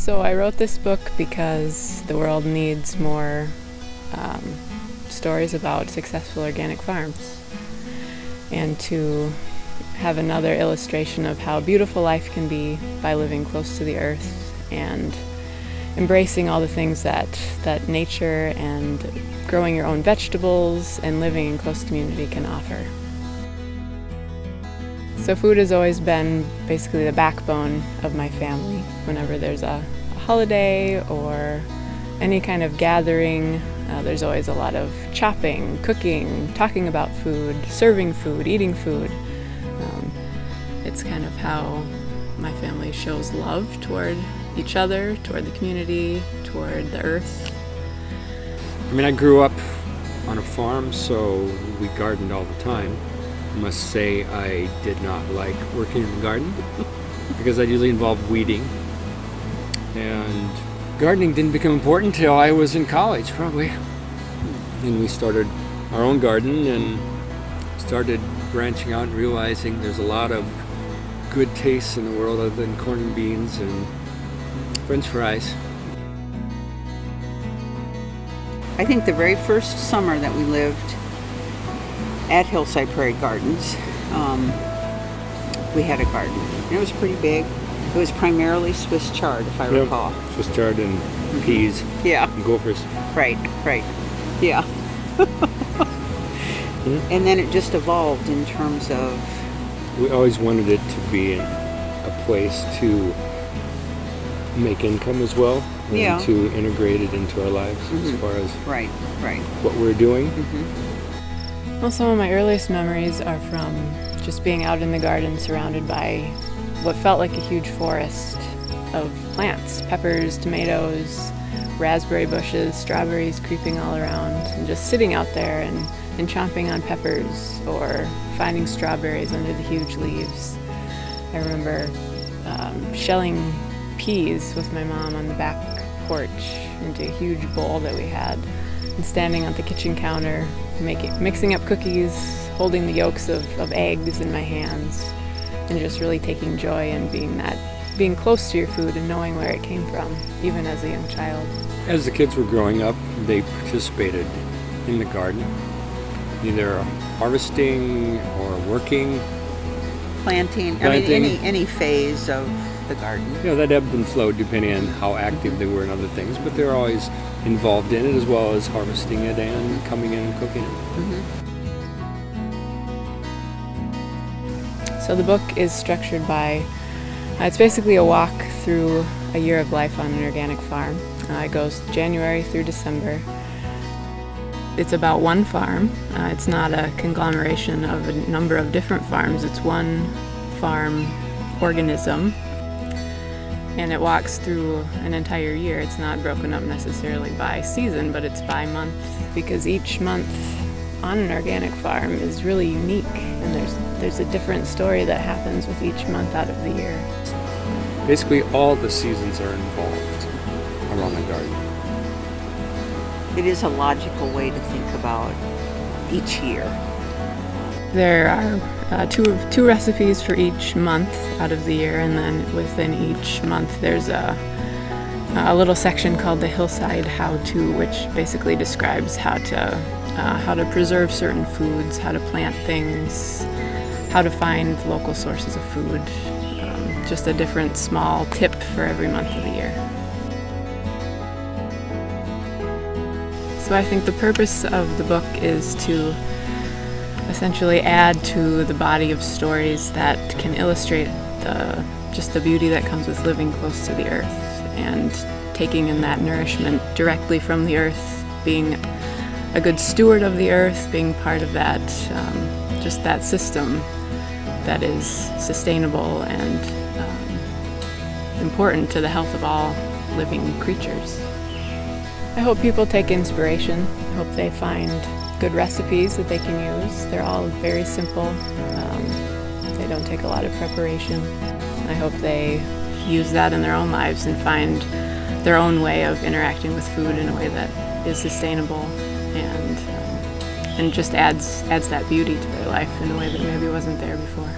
So I wrote this book because the world needs more stories about successful organic farms, and to have another illustration of how beautiful life can be by living close to the earth and embracing all the things that nature and growing your own vegetables and living in close community can offer. So food has always been basically the backbone of my family. Whenever there's a holiday or any kind of gathering, there's always a lot of chopping, cooking, talking about food, serving food, eating food. It's kind of how my family shows love toward each other, toward the community, toward the earth. I mean, I grew up on a farm, so we gardened all the time. I must say I did not like working in the garden because that usually involved weeding. And gardening didn't become important until I was in college, probably. And we started our own garden and started branching out and realizing there's a lot of good tastes in the world other than corn and beans and French fries. I think the very first summer that we lived at Hillside Prairie Gardens, we had a garden. And it was pretty big. It was primarily Swiss chard, if I recall. Swiss chard and peas. Yeah. And gophers. Right. Yeah. And then it just evolved in terms of... We always wanted it to be a place to make income as well, and to integrate it into our lives as far as right. what we're doing. Well, some of my earliest memories are from just being out in the garden surrounded by what felt like a huge forest of plants, peppers, tomatoes, raspberry bushes, strawberries creeping all around, and just sitting out there and chomping on peppers or finding strawberries under the huge leaves. I remember shelling peas with my mom on the back porch into a huge bowl that we had, and standing at the kitchen counter mixing up cookies, holding the yolks of eggs in my hands, and just really taking joy in being close to your food and knowing where it came from, even as a young child. As the kids were growing up, they participated in the garden, either harvesting or working. Planting. I mean, any phase of the garden. You know, that ebbed and flowed depending on how active they were in other things, but they're always involved in it, as well as harvesting it and coming in and cooking it. So the book is structured by, it's basically a walk through a year of life on an organic farm. It goes January through December. It's about one farm. It's not a conglomeration of a number of different farms. It's one farm organism. And it walks through an entire year. It's not broken up necessarily by season, but it's by month, because each month on an organic farm is really unique, and there's a different story that happens with each month out of the year. Basically, all the seasons are involved around the garden. It is a logical way to think about each year. There are two recipes for each month out of the year, and then within each month there's a little section called the Hillside How-To, which basically describes how to preserve certain foods, how to plant things, how to find local sources of food. Just a different small tip for every month of the year. So I think the purpose of the book is to essentially add to the body of stories that can illustrate just the beauty that comes with living close to the earth and taking in that nourishment directly from the earth, being a good steward of the earth, being part of that, just that system that is sustainable and important to the health of all living creatures. I hope people take inspiration. I hope they find good recipes that they can use. They're all very simple. They don't take a lot of preparation. I hope they use that in their own lives and find their own way of interacting with food in a way that is sustainable and just adds that beauty to their life in a way that maybe wasn't there before.